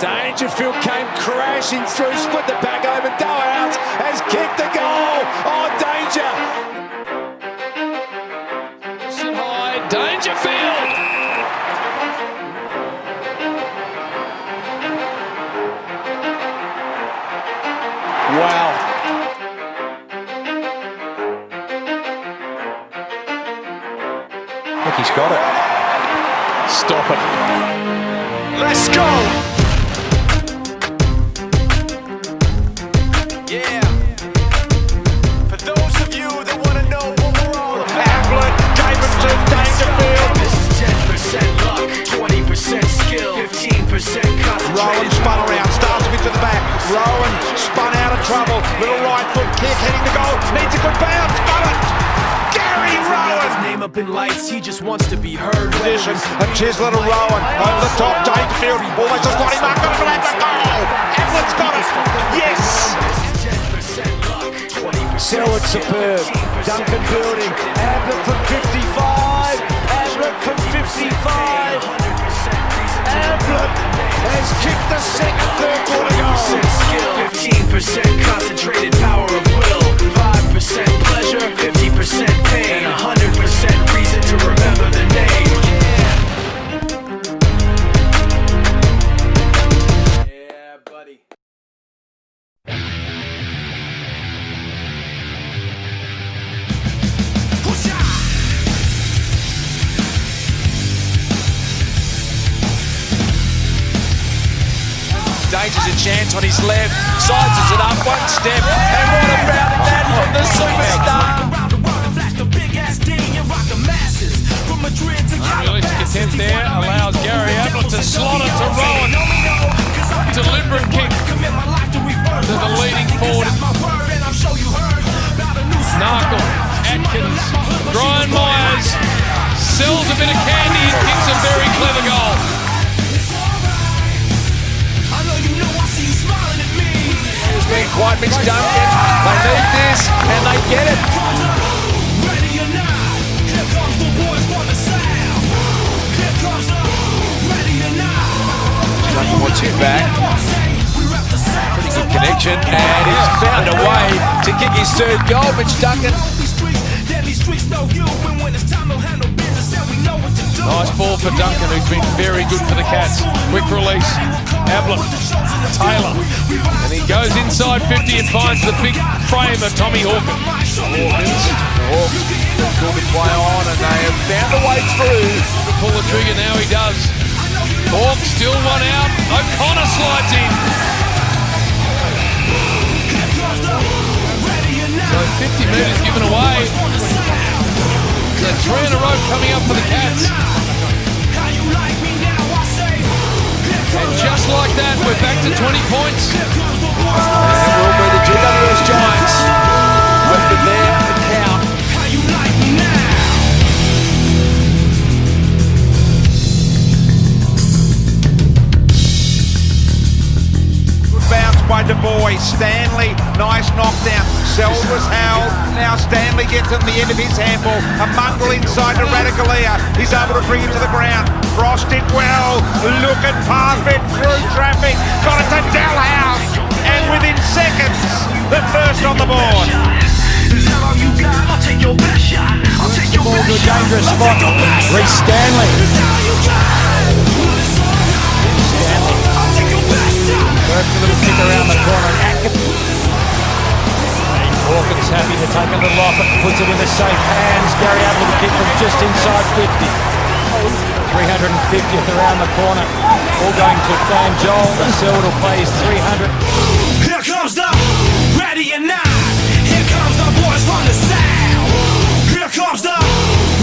Dangerfield came crashing through, split the back open. Dalhouse has kicked the goal. Oh, danger! High, Dangerfield. Wow. I think he's got it. Stop it. Let's go! Yeah. For those of you that want to know what we're all about. Hamlet, Davidson, Dangerfield. This is 10% luck, 20% skill, 15% concentration. Rowan spun around, starts a bit to the back. Rowan spun out of trouble. Little right foot kick, heading to goal. Needs a good bounce. Got it! Gary Rowan! His name up in lights, he just wants to be heard. Position, a Chisler to Rowan. Over the top, Dangerfield. Almost a slotty mark. Got it, but that's a goal! Hamlet's got it! Yes! Selwood superb. Duncan building. Ablett from 55. Ablett from 55. Ablett has kicked the second third quarter goal. 15% concentrated power of will, 5% pleasure, 50% pain, 100% reason to remember the name. Yeah, buddy. Danger's a chance on his left, sizes it up one step, and what about that from the superstar? Unrealistic attempt there, allows Gary Ablett to slot it to Rowan. Deliberate kick to the leading forward. Narkle, Atkins, Brian Myers sells a bit of candy and kicks a very clever goal. It's been quite Mitch Duncan. They need this, and they get it. Duncan wants him back. Pretty good connection, and he's found a way to kick his third goal. Mitch Duncan. Nice ball for Duncan, who's been very good for the Cats. Quick release, Ablett, Taylor, and he goes inside 50 and finds the big frame of Tommy Hawkins. The Hawks good to play on, and they have found a way through. To pull the trigger, now he does. Hawks still one out, O'Connor slides in. So 50 metres given away. So 3 in a row coming up for the Cats. And just like that, we're back to 20 points. And it will be the GWS Giants with the there to count. Good bounce by Du Bois. Stanley, nice knockdown. Selwood was held. Now Stanley gets in the end of his handball. A Mungle inside to Radicalea. He's able to bring it to the ground. Frost did well. Looking past it through traffic. Got it to Dalhouse. And within seconds, the first on the board. Ball to a dangerous spot. Reece Stanley. Works a little kick around the corner. Hawkins happy to take a little off it, puts it in the safe hands. Gary Ablett to kick from just inside 50. 350th around the corner. All going to Fan Joel. The Selwood will play his 300. Here comes the ready or not. Here comes the boys from the south. Here comes the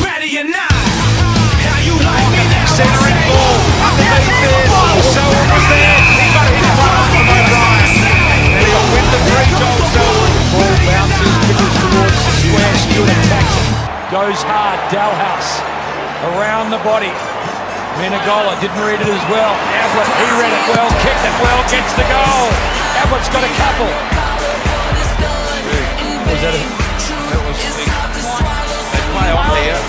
ready or not. How you like me now? Centering ball underneath this. Selwood was there. He got his pass from O'Brien. And he'll win the three goals. Selwood. Ball bounces, pitches towards the square. Stewart attacks it. Goes hard. Dalhouse around the body. Minagola didn't read it as well. Ablett, he read it well, kicked it well, gets the goal. Ablett's got a couple. Was that They play on here.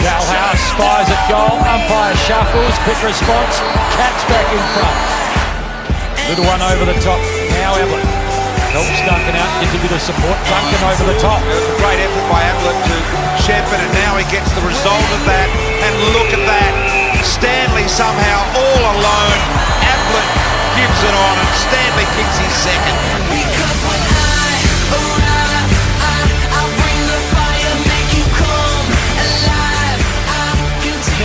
Dalhouse spies at goal. Umpire shuffles. Quick response. Cats back in front. Little one over the top. Now Ablett helps Duncan out, gives a bit of support. Duncan over the top. It was a great effort by Ablett to Shepard, and now he gets the result of that. And look at that. Stanley somehow all alone. Ablett gives it on, and Stanley kicks his second. Because when I arrive, I'll bring the fire, make you come alive.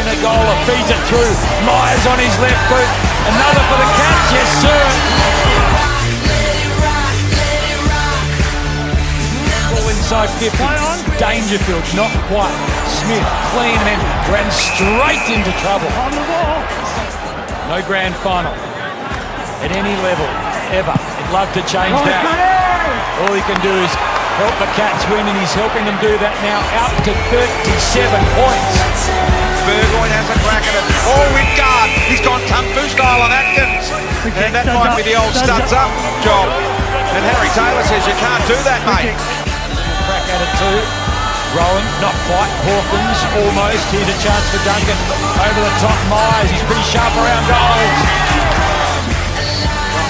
Menegola feeds it through. Myers on his left boot. Another for the Cats, yes sir. Ball inside 50. Dangerfield, not quite. Smith, clean, and then ran straight into trouble. No grand final at any level, ever. He'd love to change that. All he can do is help the Cats win, and he's helping them do that now, out to 37 points. Burgoyne has a crack at it. Oh, with guard. He's gone Kung Fu style on Atkins. And that might be the old studs up job. And Harry Taylor says you can't do that, mate. Crack at it too. Rowan, not quite. Hawkins, almost. Here's a chance for Duncan. Over the top, Myers. He's pretty sharp around goals.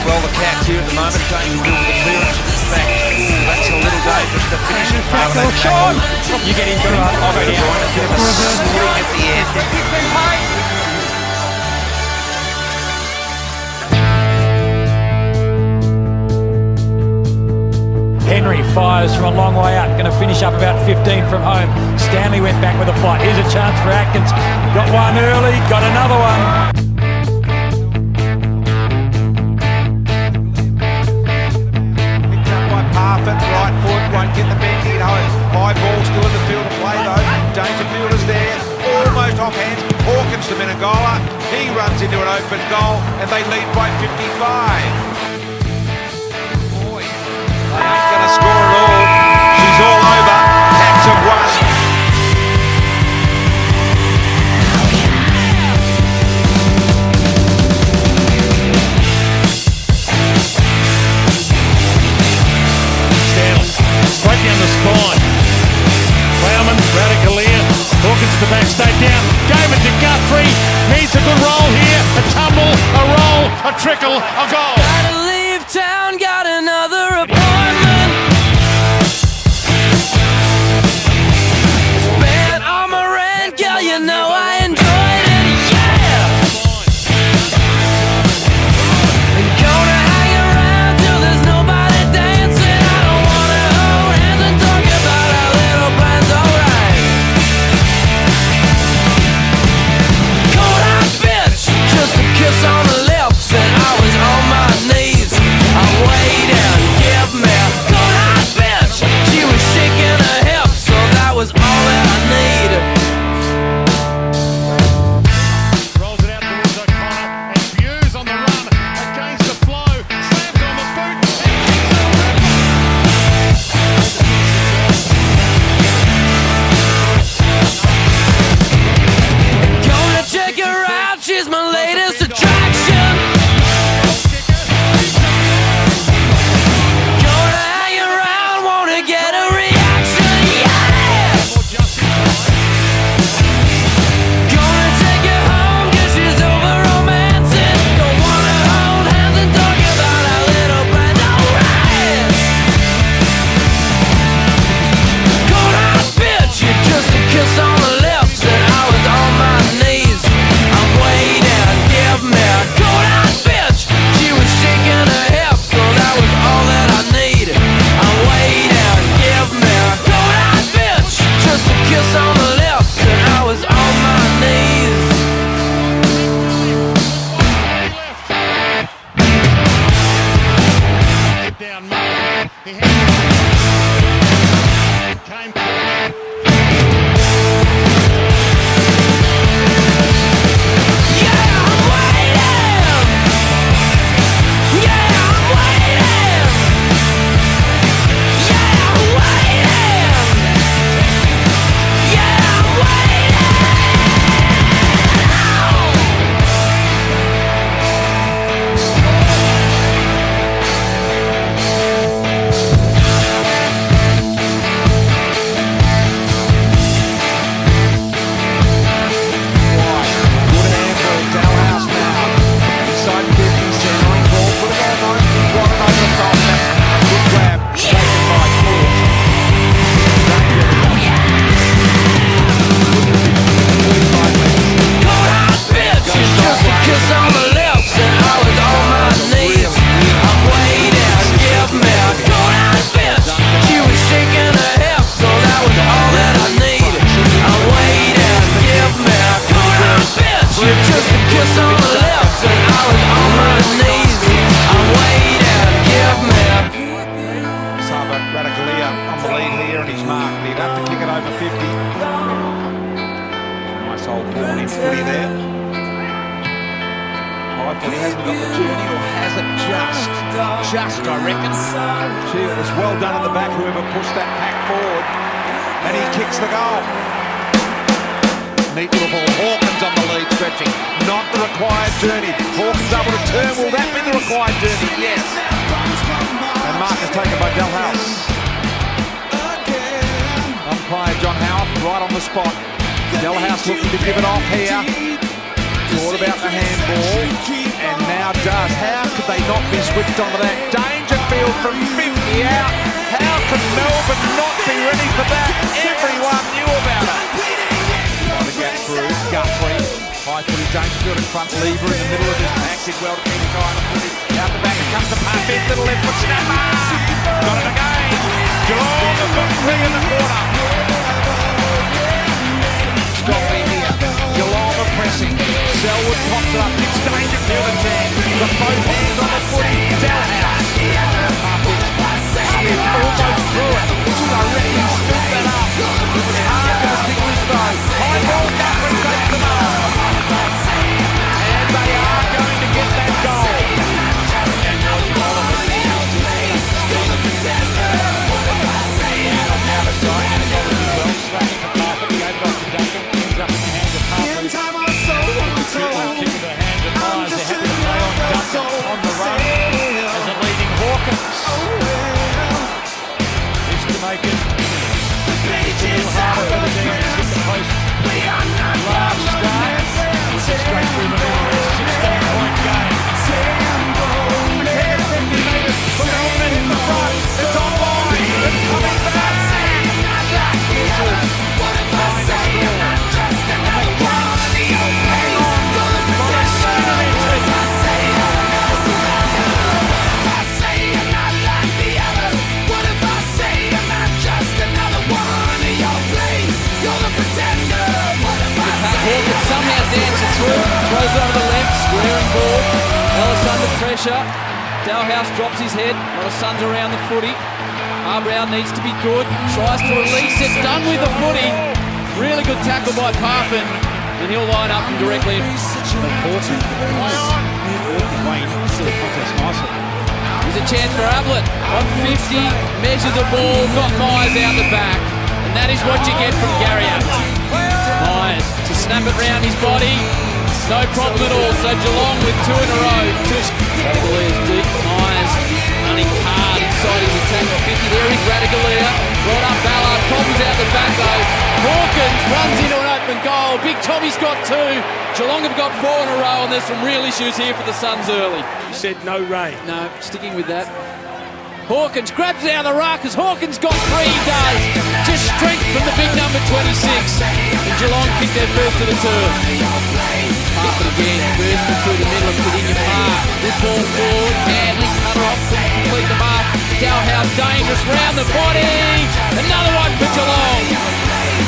Well, the Cats here at the moment don't do the clearance. In fact, that's a little dangerous to finish it. Sean, you get into it. I'll go to join a bit of a swing at the end. Henry fires from a long way out. Going to finish up about 15 from home. Stanley went back with a fight. Here's a chance for Atkins. Got one early, got another one. Right foot, won't get the bend in home. High ball still in the field of play though. Dangerfield is there, almost off hands. Hawkins to Menegola. He runs into an open goal and they lead by 55. Boy, they ain't going to score at all. She's all over. Cats have won. Straight down the spine. Plowman, Radicalier, Hawkins to the back, stayed down, gave it to Guthrie, needs a good roll here, a tumble, a roll, a trickle, a goal. Gotta leave town, got another appointment. Morning footy there. Highfield hasn't got the journey, or has it just, I reckon. Gee, it was well done in the back, whoever pushed that pack forward. And he kicks the goal. Neat little ball. Hawkins on the lead, stretching. Not the required journey. Hawkins able to turn. Will that be the required journey? Yes. And mark is taken by Dalhouse. Umpire John Howard right on the spot. Dalhouse looking to give it off here. Thought about the handball. And now does. How could they not be switched onto that? Dangerfield from 50 out. How could Melbourne not be ready for that? Everyone knew about it. Trying to get through. Guthrie. High footy. Dangerfield in front. Lever in the middle of this pack. Did well to keep his eye on the footy. Out the back. It comes to Park. In little left foot snapper. Got it again. Geelong have got 3 in the quarter. Stop me here. Geelong are pressing. Selwood pops it up. It's Dangerfield a chance. Got both hands on the footy. Dalhouse. Almost through it. I reckon he scooped that up. It was hard to distinguish though. High ball, Guthrie takes them up. And they are going to get that goal. On the run as a leading Hawkins. Used to make it a little harder for the Demons to hit the post. Large start. Straight through the middle. 16-point game. Melbourne in the front. It's on line. It's coming back. Hawkins somehow dances through, throws it over the left, squaring ball. Ellis under pressure. Dalhouse drops his head. A lot of Suns around the footy. Arbrow needs to be good. Tries to release it. Done with the footy. Really good tackle by Parfin. And he'll line up from directly. Hawkins. Wayne into the contest nicely. There's a chance for Ablett. On 50, measures the ball, got Myers out the back. And that is what you get from Garriott. Myers to snap it round his body. No problem at all. So Geelong with 2 in a row. Radagalia's deep. Myers running hard inside his attack. 50 there is Radagalia. Brought up Ballard. Problems out the back though. Hawkins runs into an open goal. Big Tommy's got 2. Geelong have got 4 in a row, and there's some real issues here for the Suns early. You said no rain. No, sticking with that. Hawkins grabs it out of the ruck as Hawkins got 3, he does. Just strength from the big number 26. And Geelong kick their first of the turn. Parfin again, bursting through the middle of Virginia Park. Good ball forward, Manley cut her off, complete the mark. Dalhouse dangerous, round the body. Another one for Geelong. It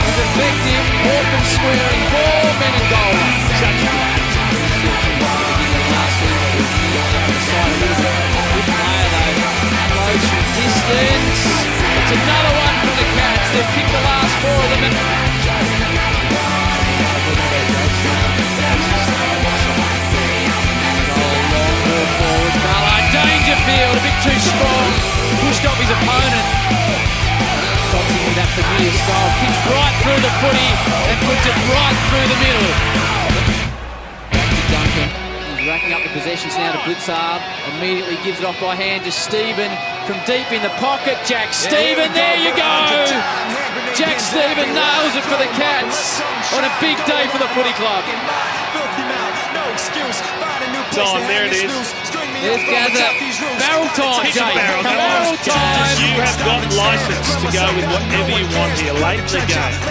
was effective, Hawkins squaring, 4 men and goal. Distance. It's another one from the Cats. They've picked the last 4 of them. Long ball forward. Ballard, Dangerfield, a bit too strong. Pushed off his opponent. Thompson with that familiar style. Kicks right through the footy and puts it right through the middle. Back to Duncan. Racking up the possessions now to Blitzard. Immediately gives it off by hand to Stephen from deep in the pocket. Jack Stephen, there you go! Jack Stephen nails it for the Cats on a big day for the footy club. Don, there it is. There's Gazza. Barrel time, Jake. Barrel time. You have got license to go with whatever you want here late in the game.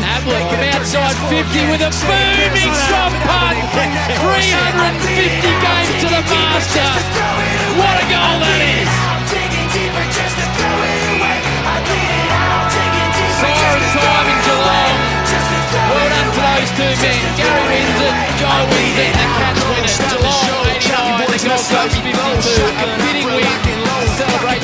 Ablett from outside 50 with a booming shot punt. 350 games to the master. What a goal that is. Siren time in Geelong. Well done to those 2 men. Gary wins it, Joe wins it, and the Cats win it. Geelong 89, the Gold Coast 52. A fitting win to celebrate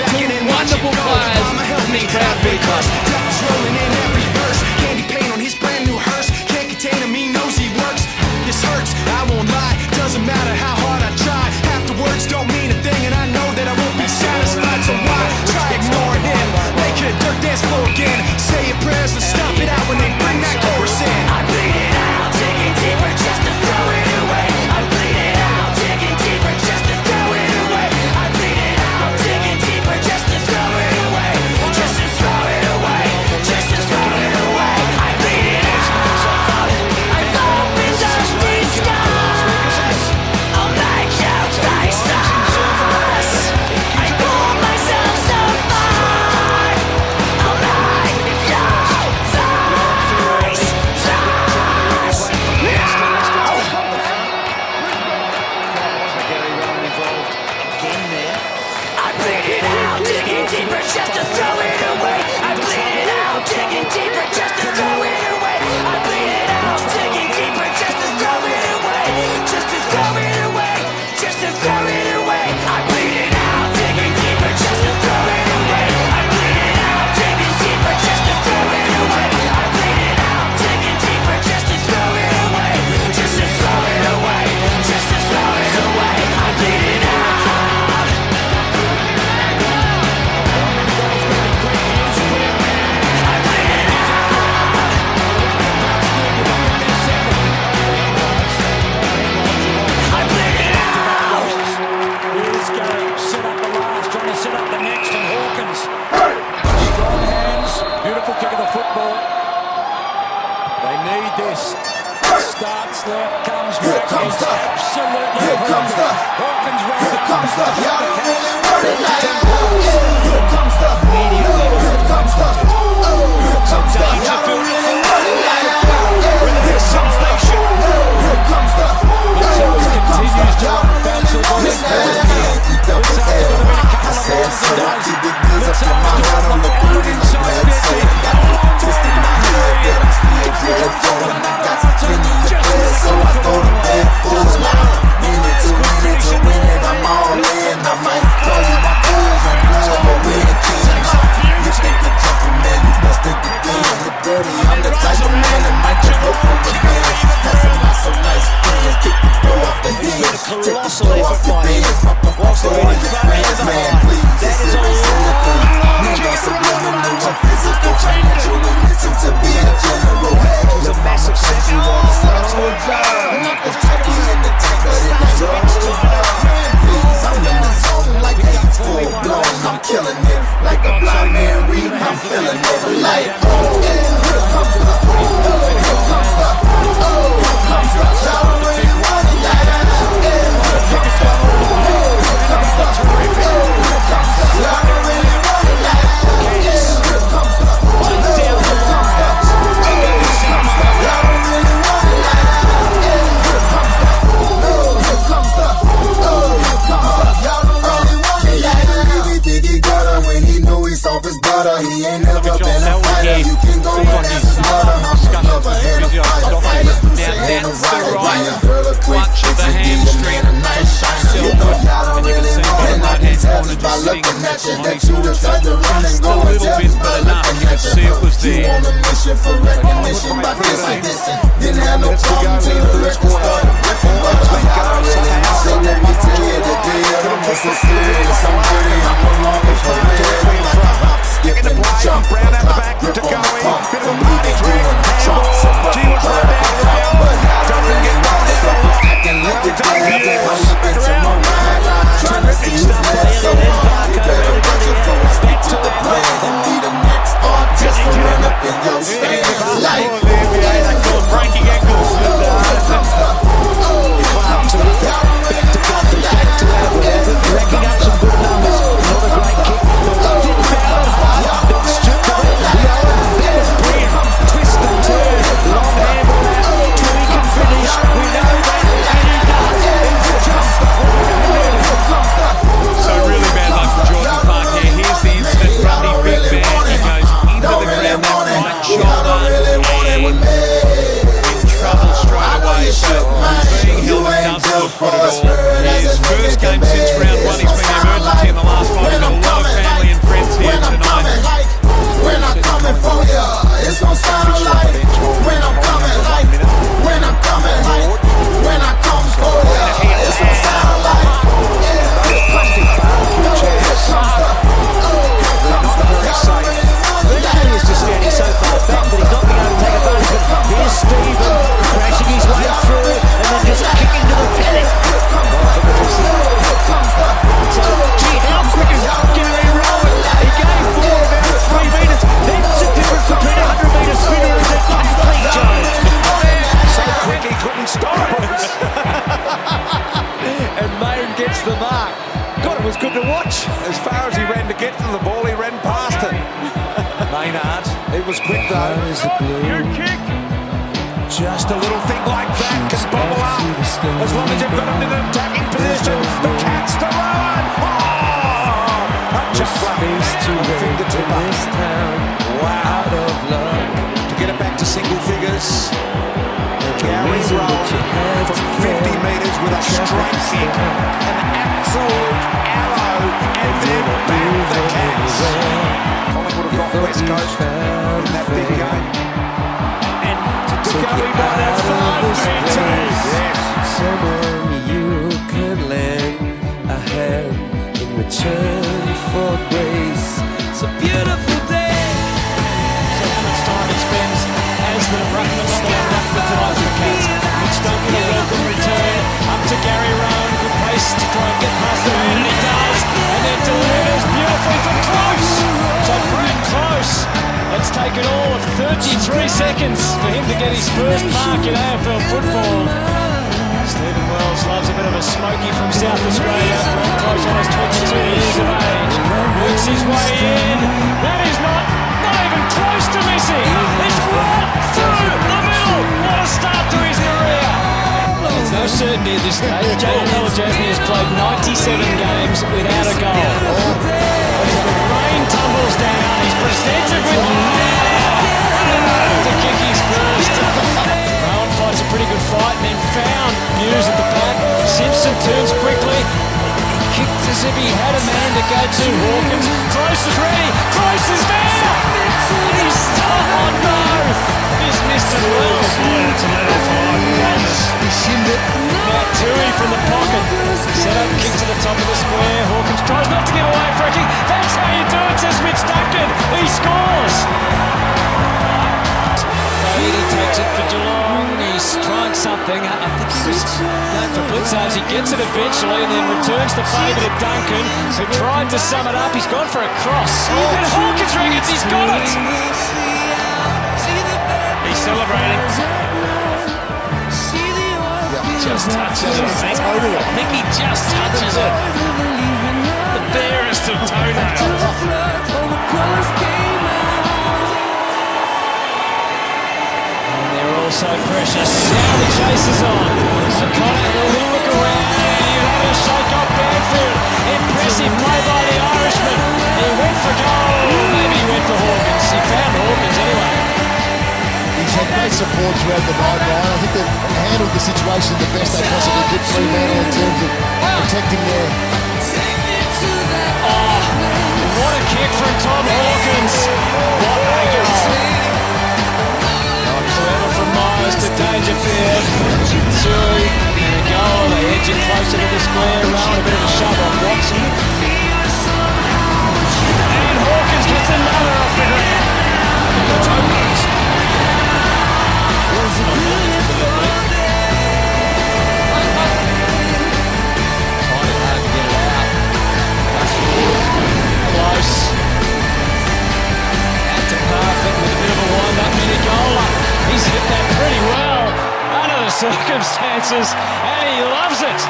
slip, comes Here back. comes It's the, absolutely here comes the, Hawkins well here done. comes the, y'all don't really want it like that. Here comes the, here comes the, here comes the, y'all don't really want it like that. Here comes the, here comes the, here comes the, y'all don't really want it like that. I said so, keep the goods up in my heart, I'm the good in the bad, so I got the twist in my head, but I'm still good for it. I got plenty of bread, so I throw the bed full of love. Minute to win it, I'm all in. I might call you my boys and blood, but we ain't kings. You think you're jumping, man, you bust think the game is dirty. I'm the type of man that might just go for the band. That's a lot so nice, man, kick the door off the head. Take the door off your bands, walk away with your friends, man, please. That is all. Never subliminal, I'm physical, financial, and listen to be a general. Your massive sense, you wanna start to a job. Not the turkey in the tank, but it ain't all. Please, I'm in the zone like it's full blown. I'm killing it like a blind man reading. I'm feeling it like, here comes the, here comes the, here comes the. Y'all don't really want it like that. Here comes the, here comes the, here comes the. Y'all don't really want it like that. Here comes the, here comes the, here comes the. Y'all don't really want it like that. Here comes the, here comes the, here comes the. Y'all don't really want it like that. Think he got her when he knew he saw his butter. He ain't never been a fighter. You can go and ask his mother. I'm never had a fighter. That's the right clutch of the hamstring. You know y'all don't really want it. I can tell just by looking at you that you just tried to run and go and tell me by looking at you. You on a mission for recognition by dissing. Didn't have no problem till the record started ripping. But y'all don't really want it. Let me tell you the deal. I'm just so serious. I'm dirty. I'm no longer for real. I'm like a hop, skip and jump. Brown out the back to go in. Bit of a party trick. Handball. She was right down the field. Doesn't get run down. Acting like the day I'm into my mind. Trying to see who's next. So you better watch it before I stick to the plan and be the next artist to run up in your stand. Like, breaking ankles. here comes the, here comes the. Y'all don't really want it like that. Racking up some good numbers. Not a great kick. Didn't foul it hard. Then stripped away. That was brilliant. Twist and turn. Long handball out. Twitty can finish. We know that. And he does. It's a jump. So really bad luck for Jordan Park here. Here's the instant Grundy big man. He goes into the ground, that right shoulder, and in trouble straight away. So he's being held and doesn't look good at all. His first game since round one, he's been the emergency in the last five. He's got a lot of family and friends here tonight. When I'm coming for ya, it's gonna sound like when I'm coming like when I'm coming like when I come for ya, it's gonna sound like here comes the, here comes the, here comes the. Virtually is just standing so far back that he's not being able to take advantage. But here's Stephen crashing his way through and then just kicking to the paddock. So, gee, how quick is Gary Rowan? He gave Moore about 3 metres. That's the difference between a 100-metre sprinter and that athlete, Joe. So quick he couldn't stop it. And Mayne gets the mark. God, it was good to watch. As far as he ran to get to the ball, he ran past it. Maynard, it was quick though. Just a little thing like that can bubble up. As long as you've got him in an attacking position. The Cats to Rowan. Oh! A jump fingertip up. Wow. To get it back to single figures. Gary Rowan from 50 metres with a straight kick. An absolute arrow. And then back the Cats. Collingwood have got West Coast in that big game. Going by that 5 Yes. Someone you could lend a hand in return for grace. It's a beautiful day. So how much time he spends as the ruckman stand up for tonight for the Cats. Mitch Duncan a welcome return up to Gary Rowan. Good pace to try and get past the man, and he does. And then delivers beautifully for Close. So Brad Close. It's taken all of 33 seconds for him to get his first mark in AFL football. Stephen Wells loves a bit of a smoky from South Australia. Very close, almost 22 years of age. Works his way in. That is not even close to missing. It's right through the middle. What a start to his career. There's no certainty at this stage. Jaden Pelajasny has played 97 games without a goal. As the rain tumbles down, he's presented with to kick his first. Rowan fights a pretty good fight and then found Hughes at the back. Simpson turns quickly. Kicked as if he had a man to go to. Hawkins. Close is ready. Close is there. Oh no! He's missed it well. It's a level 5. He shimmed it. Now Tui from the pocket. Set up, kick to the top of the square. Hawkins tries not to give away a free kick. That's how you do it, says Mitch Duncan. He scores. He takes it for Geelong. He's trying something. I think he was going for blitzards. He gets it eventually and then returns the favour to Duncan, who tried to sum it up. He's gone for a cross. And Hawkins reckons he's got it. He's celebrating. Just touches it. I think he just touches it. The barest of toenails. So precious. Now the chase is on. O'Connor will look around. He'll have a shake off Banfield. Impressive play by the Irishman. He went for goal. Maybe he went for Hawkins. He found Hawkins anyway. He's had great support throughout the night, Ryan. I think they've handled the situation the best they possibly could, three-man in terms of protecting their... Oh, what a kick from Tom Hawkins. What a goal. Forever from Myers to Dangerfield. Tui, and a goal. They edge it closer to the square. Rowan a bit of a shove on Watson. And Hawkins gets another off the ground. The toe post. Find it hard to get it out. Close. Out to Parfitt with a bit of a wind-up Minigola. He's hit that pretty well under the circumstances, and he loves it.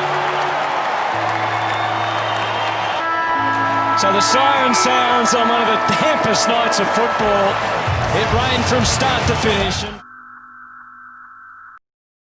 So the siren sounds on one of the dampest nights of football. It rained from start to finish.